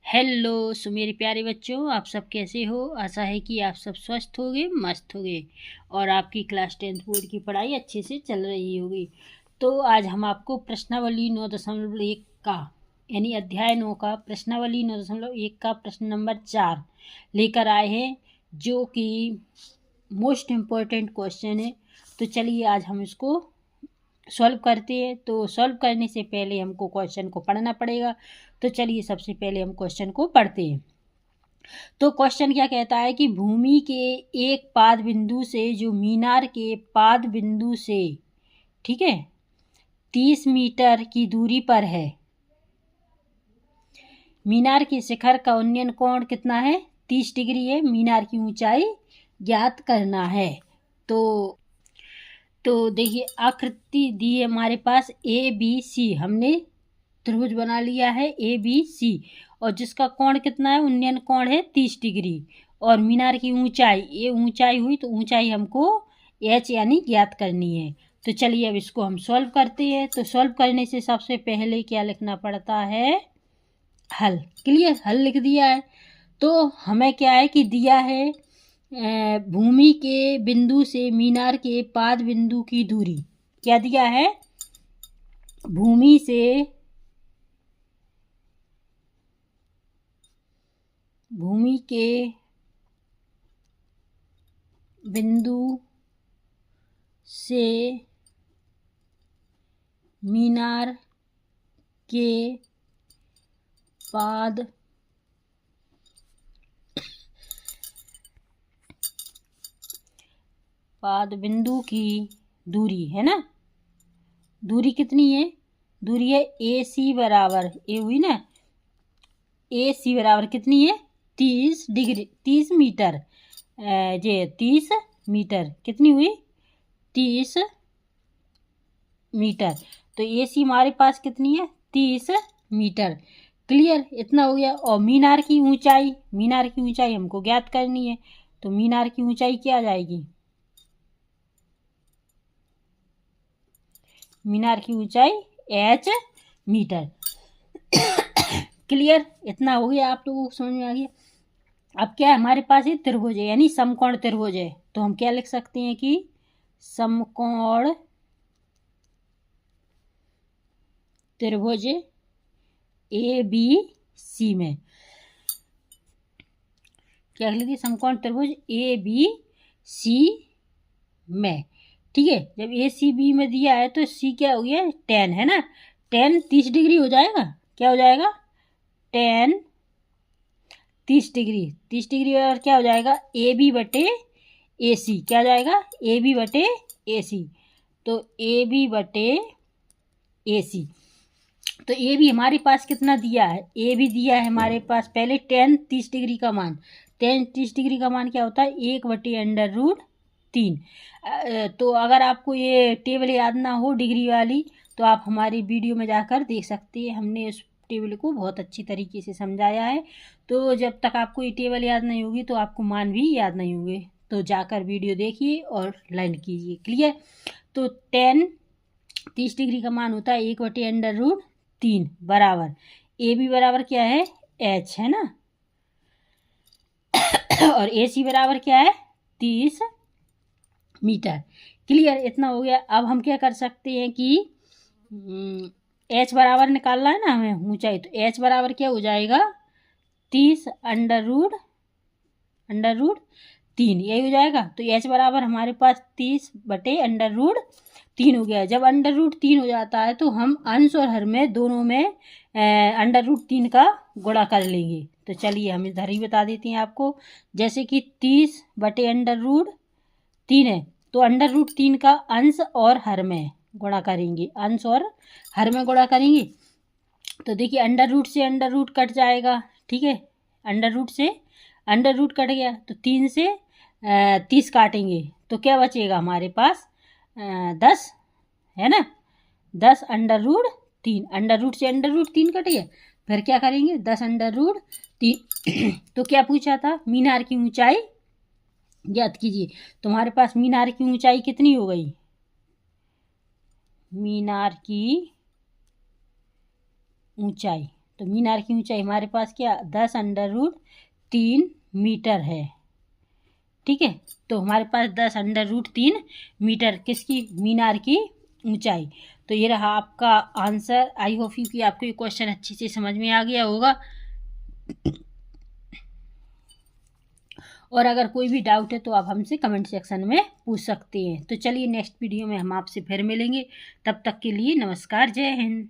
Hello मेरे प्यारे बच्चों, आप सब कैसे हो। आशा है कि आप सब स्वस्थ होगे, मस्त होगे और आपकी क्लास 10th बोर्ड की पढ़ाई अच्छे से चल रही होगी। तो आज हम आपको प्रश्नावली 9.1 का यानी अध्याय 9 का प्रश्नावली 9.1 का प्रश्न नंबर 4 लेकर आए हैं, जो कि मोस्ट इम्पोर्टेंट क्वेश्चन है। तो चलिए आज हम इसको सॉल्व करते हैं। तो सॉल्व करने से पहले हमको क्वेश्चन को पढ़ना पड़ेगा। तो चलिए सबसे पहले हम क्वेश्चन को पढ़ते हैं। तो क्वेश्चन क्या कहता है कि भूमि के एक पाद बिंदु से जो मीनार के पाद बिंदु से, ठीक है, 30 मीटर की दूरी पर है, मीनार के शिखर का उन्नयन कोण कितना है, 30 डिग्री है। मीनार की ऊंचाई ज्ञात करना है। तो देखिए आकृति दी है हमारे पास ए बी सी। हमने त्रिभुज बना लिया है ए बी सी, और जिसका कोण कितना है, उन्नयन कोण है 30 डिग्री। और मीनार की ऊंचाई, ये ऊंचाई हुई, तो ऊंचाई हमको एच यानी ज्ञात करनी है। तो चलिए अब इसको हम सॉल्व करते हैं। तो सॉल्व करने से सबसे पहले क्या लिखना पड़ता है, हल। क्लियर, हल लिख दिया है। तो हमें क्या है कि दिया है भूमि के बिंदु से मीनार के पाद बिंदु की दूरी। क्या दिया है, भूमि से भूमि के बिंदु से मीनार के पाद बिंदु की दूरी है ना। दूरी कितनी है, दूरी है ए सी बराबर, ए हुई ना, ए सी बराबर कितनी है, 30 डिग्री, 30 मीटर। जे 30 मीटर कितनी हुई, 30 मीटर। तो ए सी हमारे पास कितनी है, 30 मीटर। क्लियर, इतना हो गया। और मीनार की ऊंचाई, मीनार की ऊंचाई हमको ज्ञात करनी है। तो मीनार की ऊंचाई क्या आ जाएगी, मीनार की ऊंचाई एच मीटर। क्लियर, इतना हो गया, आप लोगों को समझ में आ गया। अब क्या है, हमारे पास ये त्रिभुज है यानी समकोण त्रिभुज है। तो हम क्या लिख सकते हैं कि समकोण त्रिभुज ए बी सी में, क्या लिख दिया, समकोण त्रिभुज ए बी सी में। ठीक है, जब ए सी बी में दिया है तो सी क्या हो गया, 10 है ना। 10 30 डिग्री हो जाएगा, क्या हो जाएगा, 10 30 डिग्री, 30 डिग्री। और क्या हो जाएगा, ए बी बटे ए सी, क्या हो जाएगा, ए बी बटे ए सी। तो ए बी बटे ए सी। तो ए भी हमारे पास कितना दिया है, ए भी दिया है हमारे पास पहले 10 30 डिग्री का मान। 10 30 डिग्री का मान क्या होता है, 1/√3। तो अगर आपको ये टेबल याद ना हो डिग्री वाली, तो आप हमारी वीडियो में जाकर देख सकते हैं। हमने इस टेबल को बहुत अच्छी तरीके से समझाया है। तो जब तक आपको ये टेबल याद नहीं होगी तो आपको मान भी याद नहीं होंगे। तो जाकर वीडियो देखिए और लर्न कीजिए। क्लियर। तो 10 30 डिग्री का मान होता है 1/√3 बराबर, ए बी बराबर क्या है, एच है ना, और ए सी बराबर क्या है, 30 मीटर। क्लियर, इतना हो गया। अब हम क्या कर सकते हैं कि एच बराबर निकालना है ना हमें ऊंचाई। तो एच बराबर क्या हो जाएगा, 30√3, यही हो जाएगा। तो एच बराबर हमारे पास 30/√3 हो गया। जब √3 हो जाता है तो हम अंश और हर में दोनों में √3 का गुणा कर लेंगे। तो चलिए हम इधर ही बता देते हैं आपको। जैसे कि 30/√3 है, तो √3 का अंश और हर में गुणा करेंगे, अंश और हर में गुणा करेंगे। तो देखिए अंडर से कट जाएगा, ठीक है, से कट गया। तो 3 से 30 काटेंगे तो क्या बचेगा हमारे पास, 10 है ना, 10 √3, से √3 कट गया। फिर क्या करेंगे, 10 √3। तो क्या पूछा था, मीनार की ऊंचाई ज्ञात कीजिए। तुम्हारे पास मीनार की ऊंचाई कितनी हो गई, मीनार की ऊंचाई तो मीनार की ऊंचाई हमारे पास क्या 10√3 मीटर है। ठीक है, तो हमारे पास 10√3 मीटर किसकी, मीनार की ऊंचाई। तो ये रहा आपका आंसर। आई होप यू कि आपको ये क्वेश्चन अच्छे से समझ में आ गया होगा। और अगर कोई भी डाउट है तो आप हमसे कमेंट सेक्शन में पूछ सकते हैं। तो चलिए नेक्स्ट वीडियो में हम आपसे फिर मिलेंगे, तब तक के लिए नमस्कार, जय हिंद।